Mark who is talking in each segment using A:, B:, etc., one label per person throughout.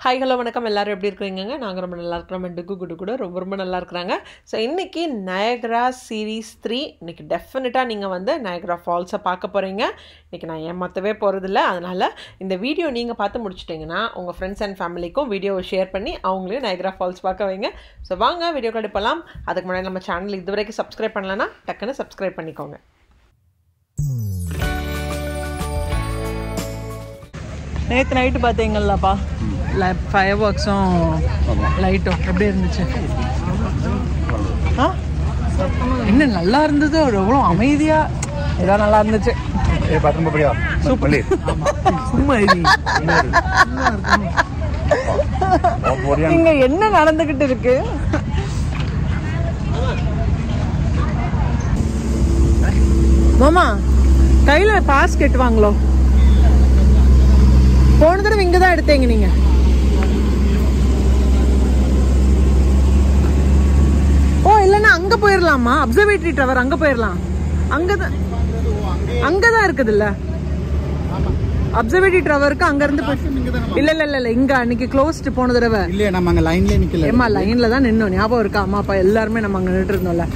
A: Hi hello வணக்கம் எல்லாரும் எப்படி இருக்கீங்க? நாங்கள் ரொம்ப நல்லா இருக்கிறோம். டுக்கு குடு கூட ரொம்ப நல்லா இருக்கிறாங்க. ஸோ இன்றைக்கி நயக்ரா சீரீஸ் 3 இன்றைக்கி டெஃபினட்டாக நீங்கள் வந்து நயக்ரா ஃபால்ஸை பார்க்க போகிறீங்க. இன்றைக்கி நான் ஏமாற்றவே போகிறதில்ல. அதனால் இந்த வீடியோ நீங்கள் பார்த்து முடிச்சிட்டிங்கன்னா உங்கள் ஃப்ரெண்ட்ஸ் அண்ட் ஃபேமிலிக்கும் வீடியோவை ஷேர் பண்ணி அவங்களையும் நயக்ரா ஃபால்ஸ் பார்க்க வைங்க. ஸோ வாங்க வீடியோ கண்டிப்பலாம். அதுக்கு முன்னாடி நம்ம சேனல் இது வரைக்கும் சப்ஸ்கிரைப் பண்ணலன்னா டக்குன்னு சப்ஸ்கிரைப் பண்ணிக்கோங்க. நேற்று நைட்டு பார்த்தீங்களாப்பா ஃபயர் ஒர்க்ஸும் லைட்டும் எப்படி இருந்துச்சு? என்ன நல்லா இருந்தது, எவ்வளோ அமைதியாக ஏதோ நல்லா இருந்துச்சு. இங்க என்ன நடந்துகிட்டு இருக்கு? மாமா கையில பாஸ் கட்டுவாங்களோ? போன தடவை இங்க தான் எடுத்தீங்க நீங்க. ஓ இல்லைன்னா அங்க போயிடலாமா? அப்சர்வேட்டரி டவர் அங்க போயிடலாம். அங்கதான் இருக்குது இல்ல அப்சர்வேட்டரி டவருக்கு அங்க இருந்து இல்ல இங்க அன்னைக்கு க்ளோஸ்ட் போன தடவை.
B: இல்ல நம்ம அங்க லைன்ல நிக்கல.
A: ஏமா லைன்ல தான் நின்னோம். ஞாபகம் இருக்கா? அம்மா அப்பா எல்லாருமே நம்ம அங்க நின்னுட்டு இருந்தோம்ல.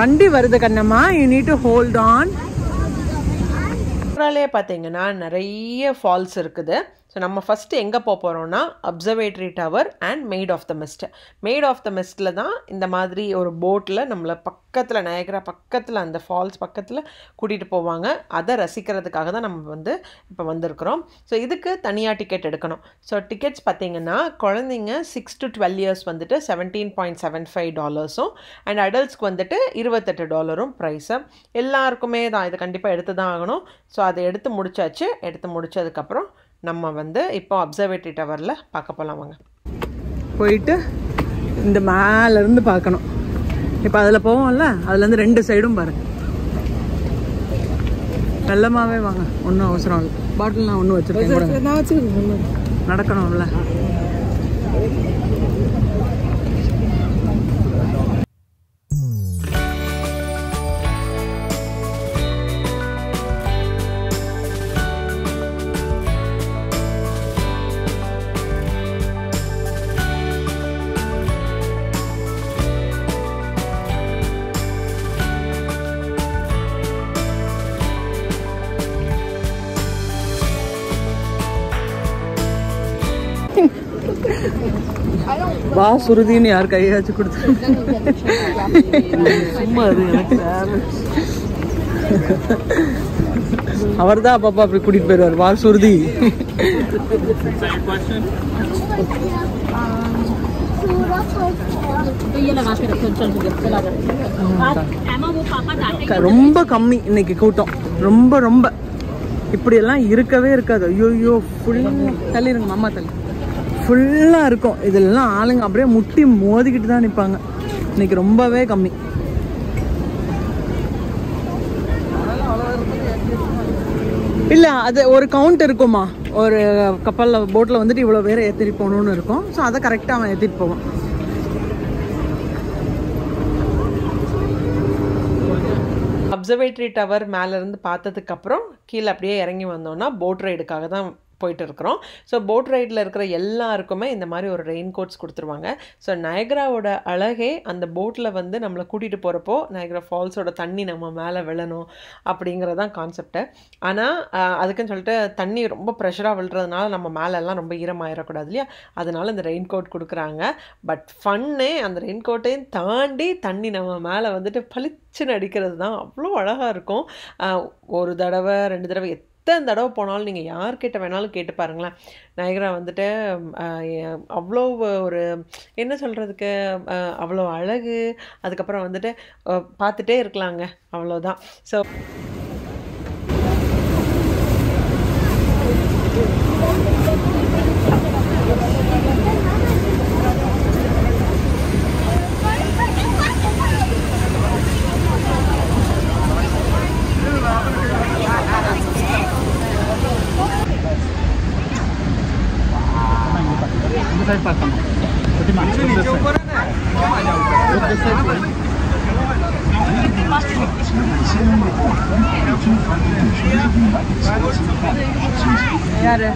A: வண்டி வருது Kannamma. You need to hold on. பார்த்தீங்கன்னா நிறைய ஃபால்ஸ் இருக்குது. ஸோ நம்ம ஃபஸ்ட்டு எங்கே போக போகிறோம்னா observatory tower and maid of the mist. Maid of the மிஸ்ட்டில் தான் இந்த மாதிரி ஒரு போட்டில் நம்மளை பக்கத்தில் நயக்ரா பக்கத்தில் அந்த ஃபால்ஸ் பக்கத்தில் கூட்டிகிட்டு போவாங்க. அதை ரசிக்கிறதுக்காக தான் நம்ம வந்து இப்போ வந்திருக்கிறோம். ஸோ இதுக்கு தனியாக டிக்கெட் எடுக்கணும். ஸோ டிக்கெட்ஸ் பார்த்திங்கன்னா குழந்தைங்க 6 to 12 years வந்துட்டு $17.75 அண்ட் அடல்ட்ஸ்க்கு வந்துட்டு $28 ப்ரைஸு. எல்லாருக்குமே தான் இது கண்டிப்பாக எடுத்து தான் ஆகணும். ஸோ அதை எடுத்து முடிச்சாச்சு. எடுத்து முடித்ததுக்கப்புறம் நம்ம வந்து இப்போ அப்சர்வேட்டரி டவரில் பார்க்க போகலாம். வாங்க போயிட்டு இந்த மேலேருந்து பார்க்கணும். இப்போ அதில் போவோம்ல, அதுலேருந்து 2 சைடும் பாருங்க. வெள்ளமாகவே வாங்க, ஒன்றும் அவசரம் இல்லை. பாட்டில் நான் ஒன்றும் வச்சுருக்கேன். நடக்கணும்ல. வா சுருதின்னு யார் கையாச்சு கொடுத்து சும்மா அது எனக்கு அவர் தான் அப்பப்பா அப்படி கூட்டிட்டு போயிடுவார். வா சுருதி. ரொம்ப கம்மி இன்னைக்கு கூட்டம். ரொம்ப ரொம்ப இப்படியெல்லாம் இருக்கவே இருக்காது. ஐயோ ஃபுல் தள்ளிருங்க மாமா, தள்ளி ஃபுல்லாக இருக்கும். இதெல்லாம் ஆளுங்க அப்படியே முட்டி மோதிக்கிட்டு தான் நிற்பாங்க. இன்னைக்கு ரொம்பவே கம்மி. இல்லை அது ஒரு கவுண்ட் இருக்குமா, ஒரு கப்பலில் போட்டில் வந்துட்டு இவ்வளோ பேரை ஏற்றிட்டு போகணுன்னு இருக்கும். ஸோ அதை கரெக்டாக அவன் ஏற்றிட்டு போவான். அப்சர்வேட்டரி டவர் மேலேருந்து பார்த்ததுக்கப்புறம் கீழே அப்படியே இறங்கி வந்தோன்னா போட் ரைடுக்காக தான் போயிட்டு இருக்கிறோம். ஸோ போட் ரைடில் இருக்கிற எல்லாருக்குமே இந்த மாதிரி ஒரு ரெயின் கோட்ஸ் கொடுத்துருவாங்க. ஸோ நயக்ராவோட அழகே அந்த போட்டில் வந்து நம்மளை கூட்டிகிட்டு போகிறப்போ நயக்ரா ஃபால்ஸோட தண்ணி நம்ம மேலே விழணும் அப்படிங்கிறதான் கான்செப்டு. ஆனால் அதுக்குன்னு சொல்லிட்டு தண்ணி ரொம்ப ப்ரெஷராக விழுறதுனால நம்ம மேலெல்லாம் ரொம்ப ஈரமாயிடக்கூடாது இல்லையா? அதனால இந்த ரெயின் கோட் கொடுக்குறாங்க. பட் ஃபன்னே அந்த ரெயின் கோட்டையும் தாண்டி தண்ணி நம்ம மேலே வந்துட்டு பளிச்சுன்னு அடிக்கிறது தான் அவ்வளோ அழகாக இருக்கும். ஒரு தடவை 2 தடவை எத்தனை தடவை போனாலும் நீங்கள் யார்கிட்ட வேணாலும் கேட்டு பாருங்களேன். நயக்ரா வந்துட்டு அவ்வளோ ஒரு என்ன சொல்கிறதுக்கு அவ்வளோ அழகு. அதுக்கப்புறம் வந்துட்டு பார்த்துட்டே இருக்கலாங்க, அவ்வளோதான். ஸோ யாரு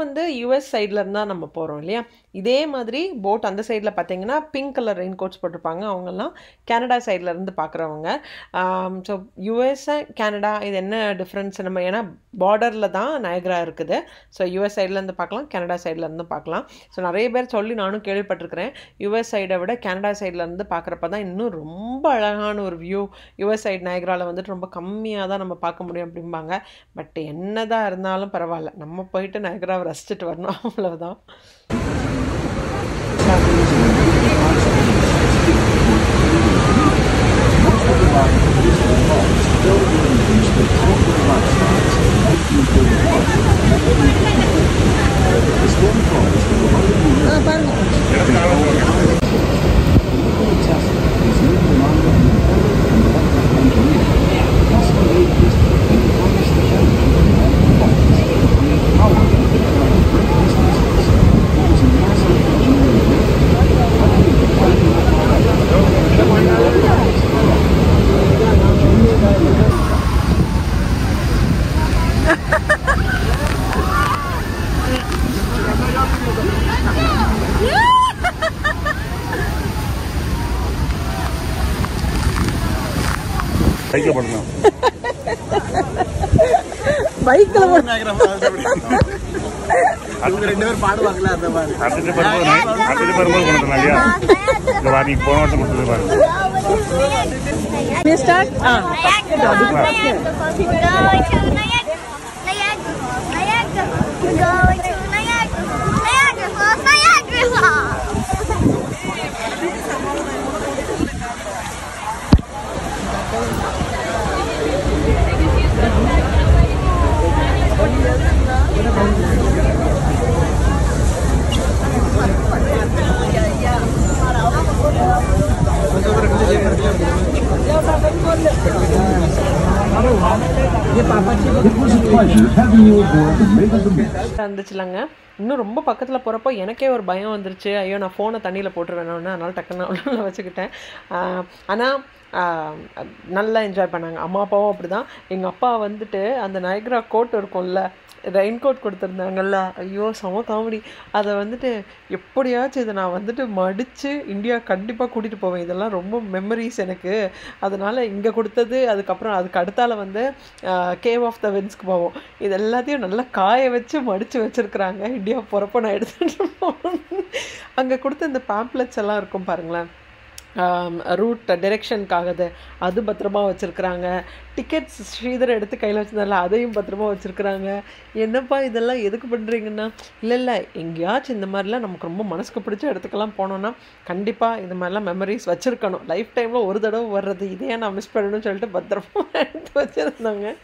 A: வந்து யூஎஸ் சைடில் இருந்தால் நம்ம போகிறோம் இல்லையா, இதே மாதிரி போட் அந்த சைடில் பார்த்தீங்கன்னா பிங்க் கலர் ரெயின் கோட்ஸ் போட்டிருப்பாங்க. அவங்கெல்லாம் கனடா சைடில் இருந்து பார்க்குறவங்க. ஸோ யூஎஸ் கனடா இது என்ன டிஃப்ரென்ஸ், நம்ம ஏன்னா பார்டரில் தான் நயக்ரா இருக்குது. ஸோ யூஎஸ் சைட்லேருந்து பார்க்கலாம், கனடா சைட்லேருந்து பார்க்கலாம். ஸோ நிறைய பேர் சொல்லி நானும் கேள்விப்பட்டிருக்கிறேன், யூஎஸ் சைடை விட கனடா சைட்லேருந்து பார்க்குறப்ப தான் இன்னும் ரொம்ப அழகான ஒரு வியூ. யூஎஸ் சைடு நயக்ராவில் வந்துட்டு ரொம்ப கம்மியாக தான் நம்ம பார்க்க முடியும் அப்படிம்பாங்க. பட் என்னதான் இருந்தாலும் பரவாயில்ல, நம்ம போயிட்டு நயக்ராவை ரசிச்சுட்டு வரணும், அவ்வளவுதான். பைக்கில் ரெண்டு பேர் பாடுவாங்களா, அந்த மாதிரி இருந்துச்சுலங்க. இன்னும் ரொம்ப பக்கத்தில் போகிறப்போ எனக்கே ஒரு பயம் வந்துருச்சு. ஐயோ நான் ஃபோனை தண்ணியில் போட்டுருவேணுன்னு, அதனால் டக்குன்னு உள்ள வச்சுக்கிட்டேன். ஆனால் நல்லா என்ஜாய் பண்ணாங்க. அம்மா அப்பாவும் அப்படி தான். எங்கள் அப்பா வந்துட்டு அந்த நயக்ரா கோட் இருக்கும்ல, ரெயின் கோட் கொடுத்துருந்தாங்கல்ல, ஐயோ செம காமெடி. அதை வந்துட்டு எப்படியாச்சும் இதை நான் வந்துட்டு மடித்து இந்தியா கண்டிப்பாக கூட்டிகிட்டு போவேன், இதெல்லாம் ரொம்ப மெமரிஸ் எனக்கு. அதனால் இங்கே கொடுத்தது, அதுக்கப்புறம் அதுக்கு அடுத்தால வந்து கேவ் ஆஃப் த வின்ஸ்க்கு போவோம். இது எல்லாத்தையும் நல்லா காய வச்சு மடித்து வச்சுருக்குறாங்க. இந்தியா போகிறப்போ நான் எடுத்துகிட்டு போவேன். அங்கே கொடுத்த இந்த பேம்ப்ளெட்ஸ் எல்லாம் இருக்கும் பாருங்களேன், ரூட் டிரெக்ஷனுக்காகது, அது பத்திரமா வச்சுருக்குறாங்க. டிக்கெட்ஸ் ஸ்ரீதர் எடுத்து கையில் வச்சுருந்தால அதையும் பத்திரமா வச்சுருக்குறாங்க. என்னப்பா இதெல்லாம் எதுக்கு பண்ணுறீங்கன்னா, இல்லை எங்கேயாச்சும் இந்த மாதிரிலாம் நமக்கு ரொம்ப மனசுக்கு பிடிச்ச இடத்துக்கெல்லாம் போனோன்னா கண்டிப்பாக இந்த மாதிரிலாம் மெமரிஸ் வச்சுருக்கணும், லைஃப் டைமில் ஒரு தடவை வர்றது, இதையே நான் மிஸ் பண்ணணும்னு சொல்லிட்டு பத்திரமா எடுத்து வச்சுருந்தாங்க.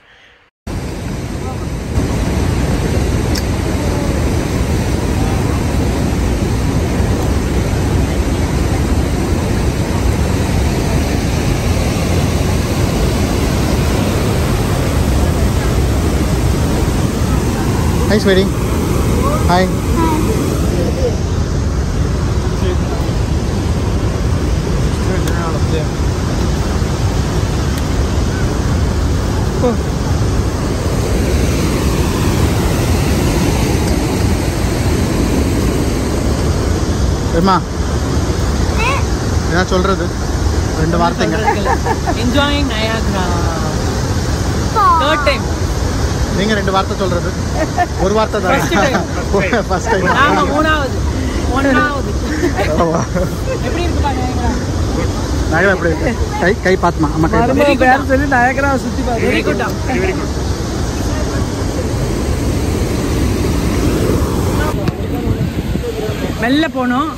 B: Hi, sweetie. Hi. Emma. என்ன சொல்றது? ரெண்டு வார்த்தைங்க.
A: Enjoying Niagara. Third time.
B: நீங்க ரெண்டு வார்த்தை சொல்றது, ஒரு வார்த்தை தான். First time.
A: நாம மூணாவது. எப்படி இருக்கு பாருங்க
B: நயக்ரா. எப்படி இருக்கு? கை பாத்துமா அம்மா கை பாத்து.
A: பேர் சொல்லி நயக்ரா சுத்தி பாரு. Very good. மெல்ல போணும்.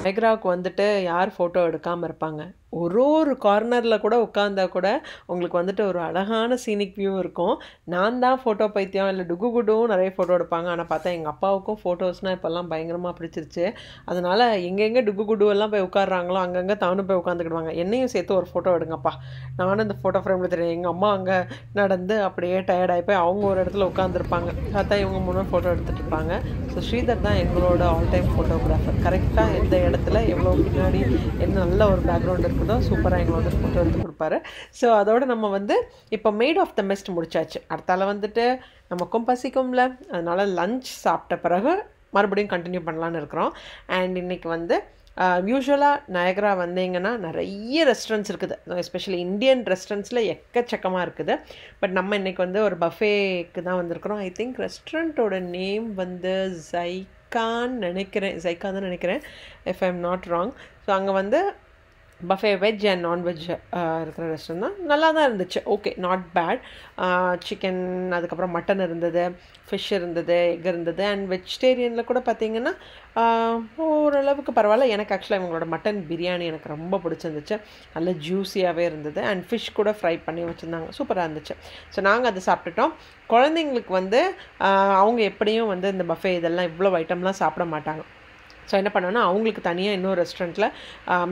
A: நயக்ராவுக்கு வந்துட்டு யார் ஃபோட்டோ எடுக்காமல் இருப்பாங்க? ஒரு கார்னரில் கூட உட்காந்தா கூட உங்களுக்கு வந்துட்டு ஒரு அழகான சீனிக் வியூ இருக்கும். நான் தான் ஃபோட்டோ பைத்தியம், இல்லை டுகு குடுவும் நிறைய ஃபோட்டோ எடுப்பாங்க. ஆனால் பார்த்தா எங்கள் அப்பாவுக்கும் ஃபோட்டோஸ்னால் இப்போல்லாம் பயங்கரமாக பிடிச்சிருச்சு. அதனால் எங்கெங்கே டுகு குடுவெல்லாம் போய் உட்காடுறாங்களோ அங்கங்கே தானும் போய் உட்காந்துக்கிடுவாங்க. என்னையும் சேர்த்து ஒரு ஃபோட்டோ எடுங்கப்பா, நானும் இந்த ஃபோட்டோ ஃப்ரேமில் தெரியும். எங்கள் அம்மா அங்கே நடந்து அப்படியே டயர்டாகி போய் அவங்க ஒரு இடத்துல உட்காந்துருப்பாங்க, பார்த்தா இவங்க முன்னாடி ஃபோட்டோ எடுத்துகிட்டு இருப்பாங்க. ஸோ ஸ்ரீதர் தான் எங்களோட ஆல் டைம் ஃபோட்டோகிராஃபர். கரெக்டாக எந்த இடத்துல எவ்வளோ பின்னாடி என்ன நல்ல ஒரு பேக்ரவுண்ட் இருக்குதோ சூப்பராக எங்களோட ஃபோட்டோ எடுத்து கொடுப்பாரு. ஸோ அதோடு நம்ம வந்து இப்போ மேட் ஆஃப் த மிஸ்ட் முடிச்சாச்சு. அடுத்தால வந்துட்டு நமக்கும் பசிக்கும்ல, அதனால் லஞ்ச் சாப்பிட்ட பிறகு மறுபடியும் கண்டினியூ பண்ணலான்னு இருக்கிறோம். அண்ட் இன்றைக்கி வந்து யூஸ்வலாக நயக்ரா வந்தீங்கன்னா நிறைய ரெஸ்டாரண்ட்ஸ் இருக்குது, எஸ்பெஷலி இந்தியன் ரெஸ்டாரண்ட்ஸில் எக்கச்சக்கமாக இருக்குது. பட் நம்ம இன்றைக்கி வந்து ஒரு பஃபேக்கு தான் வந்திருக்கிறோம். ஐ திங்க் ரெஸ்டாரண்ட்டோட நேம் வந்து ஜைக்கா தான் நினைக்கிறேன், if I am not wrong. So அங்கே வந்து பஃபே வெஜ் அண்ட் நான்வெஜ் இருக்கிற ரெஸ்டாரண்ட் தான். நல்லா தான் இருந்துச்சு, ஓகே, நாட் பேட். சிக்கன், அதுக்கப்புறம் மட்டன் இருந்தது, ஃபிஷ் இருந்தது, எக் இருந்தது. அண்ட் வெஜிடேரியனில் கூட பார்த்திங்கன்னா ஓரளவுக்கு பரவாயில்ல. எனக்கு ஆக்சுவலாக இவங்களோட மட்டன் பிரியாணி எனக்கு ரொம்ப பிடிச்சிருந்துச்சு, நல்ல ஜூஸியாகவே இருந்தது. அண்ட் ஃபிஷ் கூட ஃப்ரை பண்ணி வச்சுருந்தாங்க, சூப்பராக இருந்துச்சு. ஸோ நாங்கள் அதை சாப்பிட்டுட்டோம். குழந்தைங்களுக்கு வந்து அவங்க எப்படியும் வந்து இந்த பஃபே இதெல்லாம் இவ்வளோ ஐட்டம்லாம் சாப்பிட மாட்டாங்க. ஸோ என்ன பண்ணோன்னா அவங்களுக்கு தனியாக இன்னொரு ரெஸ்டாரண்ட்டில்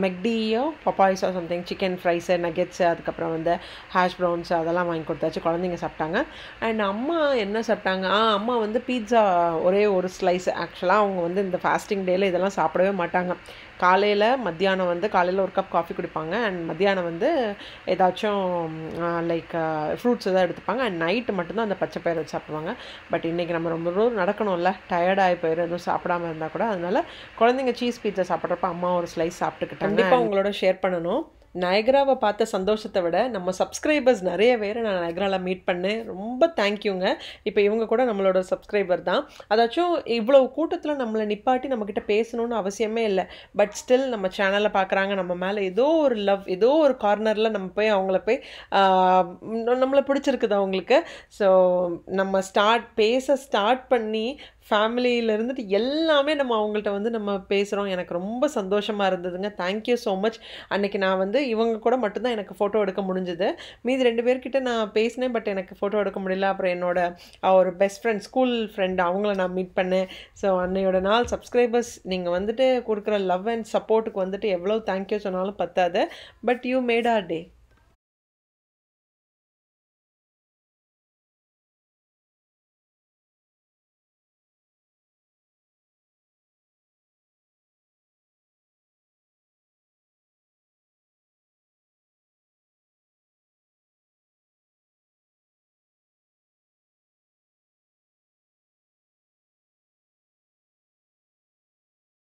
A: மெக்டியோ பப்பாய்ஸோ சம்திங் சிக்கன் ஃப்ரைஸு, நகெட்ஸு, அதுக்கப்புறம் வந்து ஹேஷ் ப்ரௌன்ஸு அதெல்லாம் வாங்கி கொடுத்தாச்சு. குழந்தைங்க சாப்பிட்டாங்க. அண்ட் அம்மா என்ன சாப்பிட்டாங்க? அம்மா வந்து பீட்சா ஒரே ஒரு ஸ்லைஸ். ஆக்சுவலாக அவங்க வந்து இந்த ஃபாஸ்டிங் டேயில் இதெல்லாம் சாப்பிடவே மாட்டாங்க. காலையில் மத்தியானம் வந்து காலையில் ஒரு கப் காஃபி குடிப்பாங்க, அண்ட் மத்தியானம் வந்து ஏதாச்சும் லைக் ஃப்ரூட்ஸ் எதாவது எடுத்துப்பாங்க. அண்ட் நைட்டு மட்டும்தான் அந்த பச்சை பயிர் வச்சு சாப்பிடுவாங்க. பட் இன்றைக்கி நம்ம ரொம்ப தூரம் நடக்கணும்ல, டயர்டாகி போயிடும் எதுவும் சாப்பிடாமல் இருந்தால் கூட. அதனால் குழந்தைங்க சீஸ் பீட்சா சாப்பிட்றப்ப அம்மா ஒரு ஸ்லைஸ் சாப்பிட்டுக்கிட்டாங்க. கண்டிப்பாக உங்களோட ஷேர் பண்ணணும். நயக்ராவை பார்த்த சந்தோஷத்தை விட நம்ம சப்ஸ்கிரைபர்ஸ் நிறைய பேர் நான் நயக்ராவில் மீட் பண்ணேன். ரொம்ப தேங்க்யூங்க. இப்போ இவங்க கூட நம்மளோட சப்ஸ்கிரைபர் தான். அதாச்சும் இவ்வளோ கூட்டத்தில் நம்மளை நிப்பாட்டி நம்மக்கிட்ட பேசணுன்னு அவசியமே இல்லை. பட் ஸ்டில் நம்ம சேனலை பார்க்குறாங்க, நம்ம மேலே ஏதோ ஒரு லவ், ஏதோ ஒரு கார்னரில் நம்ம போய் அவங்கள போய் நம்மளை பிடிச்சிருக்குது அவங்களுக்கு. ஸோ நம்ம பேச ஸ்டார்ட் பண்ணி ஃபேமிலியில் இருந்துட்டு எல்லாமே நம்ம அவங்கள்ட்ட வந்து நம்ம பேசுகிறோம். எனக்கு ரொம்ப சந்தோஷமாக இருந்ததுங்க. Thank you so much. அன்றைக்கி நான் வந்து இவங்க கூட மட்டும்தான் எனக்கு ஃபோட்டோ எடுக்க முடிஞ்சுது. மீதி 2 பேர்கிட்ட நான் பேசினேன், பட் எனக்கு ஃபோட்டோ எடுக்க முடியல. அப்புறம் என்னோட ஒரு பெஸ்ட் ஃப்ரெண்ட், ஸ்கூல் ஃப்ரெண்ட், அவங்கள நான் மீட் பண்ணேன். ஸோ அன்னையோட நாள் சப்ஸ்கிரைபர்ஸ் நீங்கள் வந்துட்டு கொடுக்குற லவ் அண்ட் சப்போர்ட்டுக்கு வந்துட்டு எவ்வளோ தேங்க்யூ சொன்னாலும் பத்தாது. But you made our day.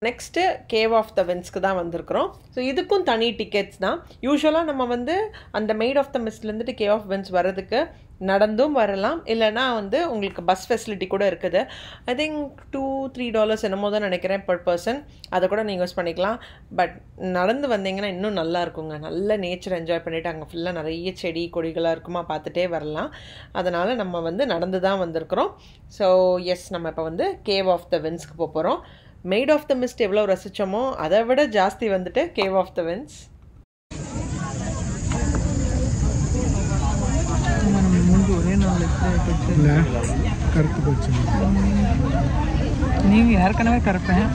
A: Next cave of the விண்ட்ஸ்க்கு தான் வந்திருக்கிறோம். ஸோ இதுக்கும் தனி டிக்கெட்ஸ் தான். யூஸ்வலாக நம்ம வந்து அந்த மேட் ஆஃப் த மிஸ்ட்லேருந்துட்டு கேவ் ஆஃப் விண்ட்ஸ் வர்றதுக்கு நடந்தும் வரலாம், இல்லைனா வந்து உங்களுக்கு பஸ் ஃபெசிலிட்டி கூட இருக்குது. ஐ திங்க் $2-3 என்னமோ தான் நினைக்கிறேன் பர் பர்சன். அதை கூட நீங்கள் யூஸ் பண்ணிக்கலாம். பட் நடந்து வந்தீங்கன்னா இன்னும் நல்லா இருக்குங்க. நல்ல நேச்சர் என்ஜாய் பண்ணிவிட்டு அங்கே ஃபுல்லாக நிறைய செடி கொடிகளாக இருக்குமா, பார்த்துட்டே வரலாம். அதனால் நம்ம வந்து நடந்து தான் வந்திருக்கிறோம். ஸோ எஸ், நம்ம இப்போ வந்து கேவ் ஆஃப் த விண்ட்ஸ்க்கு போகிறோம். மேட் ஆஃப் த மிஸ்ட் எவ்வளோ ரசித்தோமோ அதை விட ஜாஸ்தி வந்துட்டு கேவ் ஆஃப் த விண்ட்ஸ்.
B: கருத்து போச்சு.
C: நீங்கள் ஏற்கனவே கருப்பேன்,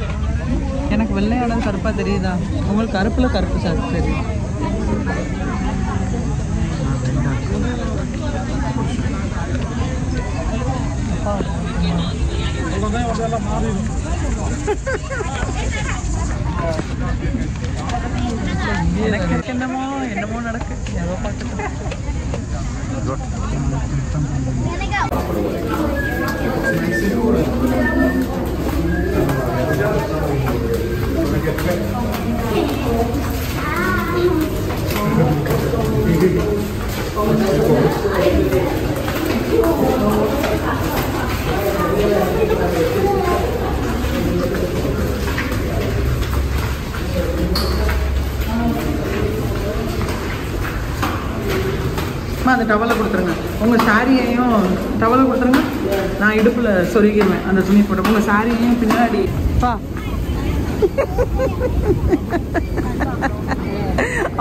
C: எனக்கு வெள்ளையானது கருப்பாக தெரியுதா? உங்களுக்கு கருப்பில் கருப்பு சார் தெரியும். எனக்கு என்னமோ நடக்கு, ஏதோ பார்த்துட்டு. அந்த டவலை கொடுத்துருங்க, உங்கள் சாரியையும் டவலை கொடுத்துருங்க. நான் இடுப்பில் சொருகிடுவேன் அந்த துணி போட்டு. உங்கள் சாரியையும் பின்னாடி பா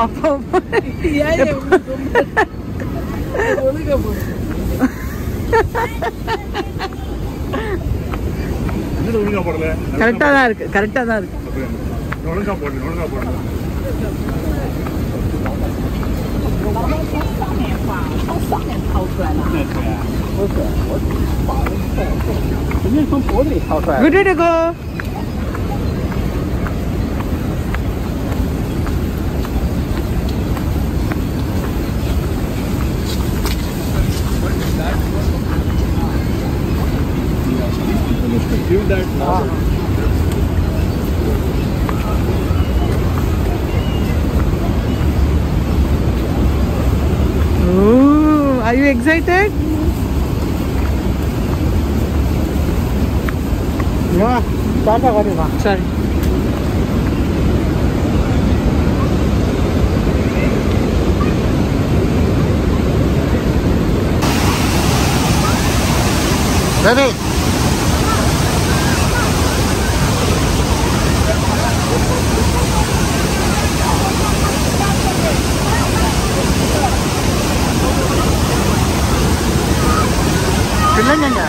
C: அப்போ கரெக்டாக தான் இருக்கு, கரெக்டாக தான் இருக்கு. Good way to go.
B: Give that now.
C: Oh, are you excited?
B: Yeah, Tata Varima.
C: Sorry.
B: Ready? இல்லைங்க.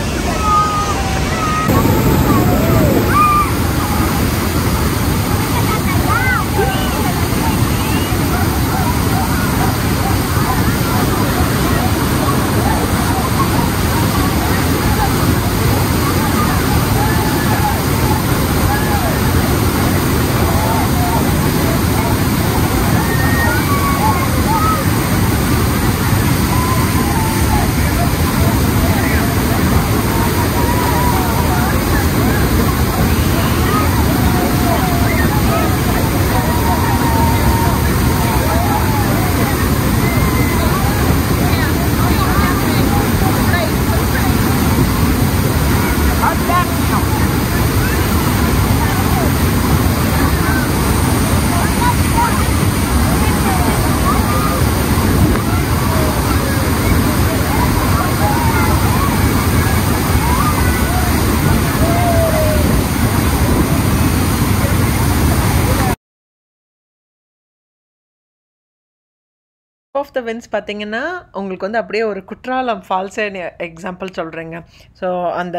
A: ஆஃப் த வின்ஸ் பார்த்தீங்கன்னா உங்களுக்கு வந்து அப்படியே ஒரு குற்றாலம் ஃபால்ஸே எக்ஸாம்பிள் சொல்கிறேங்க. ஸோ அந்த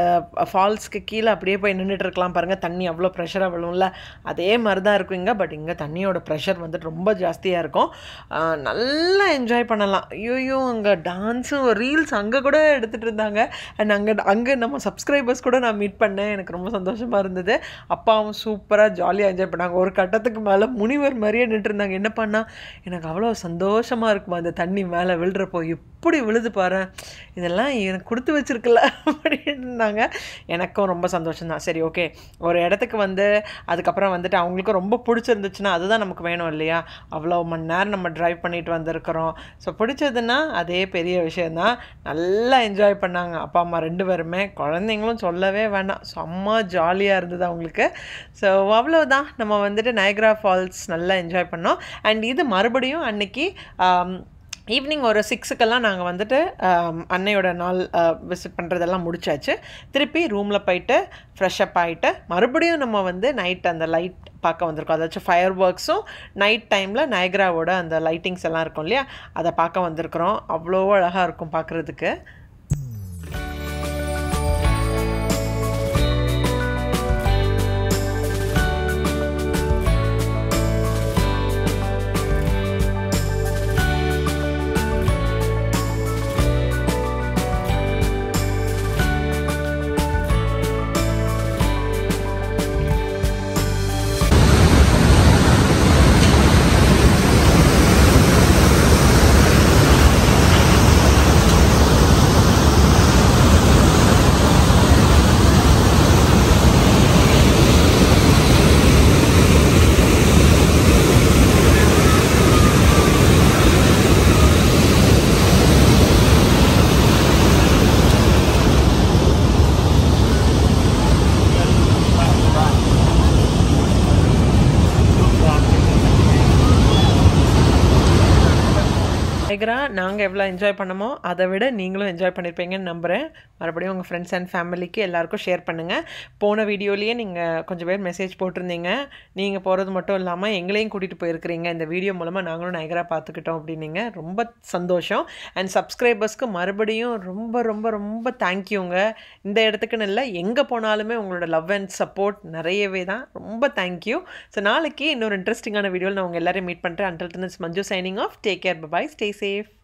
A: ஃபால்ஸ்க்கு கீழே அப்படியே போய் நின்றுட்டு இருக்கலாம் பாருங்கள். தண்ணி அவ்வளோ ப்ரெஷராக விழும்ல, அதே மாதிரி தான் இருக்கும் இங்கே. பட் இங்கே தண்ணியோட ப்ரெஷர் வந்துட்டு ரொம்ப ஜாஸ்தியாக இருக்கும். நல்லா என்ஜாய் பண்ணலாம். ஐயோ அங்கே டான்ஸும் ரீல்ஸ் அங்கே கூட எடுத்துகிட்டு இருந்தாங்க. அண்ட் அங்கே நம்ம சப்ஸ்கிரைபர்ஸ் கூட நான் மீட் பண்ணேன். எனக்கு ரொம்ப சந்தோஷமாக இருந்தது. அப்பாவும் சூப்பராக ஜாலியாக என்ஜாய் பண்ணாங்க. ஒரு கட்டத்துக்கு மேலே முனிவர் மாதிரியே நின்றுருந்தாங்க. என்ன பண்ணால் எனக்கு அவ்வளோ சந்தோஷமாக இருக்கும் அந்த தண்ணி மேலே விழுறப்போ. எப்படி விழுது பாரு, இதெல்லாம் எனக்கு கொடுத்து வச்சிருக்கல அப்படின்னாங்க. எனக்கும் ரொம்ப சந்தோஷம்தான். சரி ஓகே, ஒரு இடத்துக்கு வந்து அதுக்கப்புறம் வந்துட்டு அவங்களுக்கும் ரொம்ப பிடிச்சிருந்துச்சுன்னா அதுதான் நமக்கு வேணும் இல்லையா? அவ்வளோ மணி நேரம் நம்ம ட்ரைவ் பண்ணிட்டு வந்திருக்கிறோம். ஸோ பிடிச்சதுன்னா அதே பெரிய விஷயந்தான். நல்லா என்ஜாய் பண்ணாங்க அப்பா அம்மா 2 பேருமே. குழந்தைங்களும் சொல்லவே வேண்டாம், செம்ம ஜாலியாக இருந்தது அவங்களுக்கு. ஸோ அவ்வளோதான், நம்ம வந்துட்டு நயக்ரா ஃபால்ஸ் நல்லா என்ஜாய் பண்ணோம். அண்ட் இது மறுபடியும் அன்னைக்கு ஈவினிங் ஒரு 6க்கெல்லாம் நாங்கள் வந்துட்டு அன்னையோட நாள் விசிட் பண்ணுறதெல்லாம் முடிச்சாச்சு. திருப்பி ரூமில் போயிட்டு ஃப்ரெஷ்அப் ஆகிட்டு மறுபடியும் நம்ம வந்து நைட் அந்த லைட் பார்க்க வந்திருக்கோம். அதாச்சும் ஃபயர் ஒர்க்ஸும் நைட் டைமில் நயக்ராவோட அந்த லைட்டிங்ஸ் எல்லாம் இருக்கும் இல்லையா, அதை பார்க்க வந்திருக்கிறோம். அவ்வளோ அழகாக இருக்கும் பார்க்குறதுக்கு. நாங்கள் எவ்வளோ என்ஜாய் பண்ணமோ அதை விட நீங்களும் என்ஜாய் பண்ணியிருப்பீங்கன்னு நம்புகிறேன். மறுபடியும் உங்கள் ஃப்ரெண்ட்ஸ் அண்ட் ஃபேமிலிக்கு எல்லாருக்கும் ஷேர் பண்ணுங்கள். போன வீடியோலேயே நீங்கள் கொஞ்சம் பேர் மெசேஜ் போட்டிருந்தீங்க, நீங்கள் போகிறது மட்டும் இல்லாமல் எங்களையும் கூட்டிகிட்டு போயிருக்கிறீங்க, இந்த வீடியோ மூலமாக நாங்களும் நயகரா பார்த்துக்கிட்டோம் அப்படின்னீங்க. ரொம்ப சந்தோஷம். அண்ட் சப்ஸ்கிரைபர்ஸ்க்கு மறுபடியும் ரொம்ப ரொம்ப ரொம்ப தேங்க்யூங்க. இந்த இடத்துக்குன்னு இல்லை, எங்கே போனாலுமே உங்களோட லவ் அண்ட் சப்போர்ட் நிறையவே தான். ரொம்ப தேங்க்யூ. ஸோ நாளைக்கு இன்னொரு இன்ட்ரெஸ்டிங்கான வீடியோவில் நான் உங்கள் எல்லாரையும் மீட் பண்ணுறேன். Until then, it's Manju signing off. Take care. Bye-bye. Stay safe.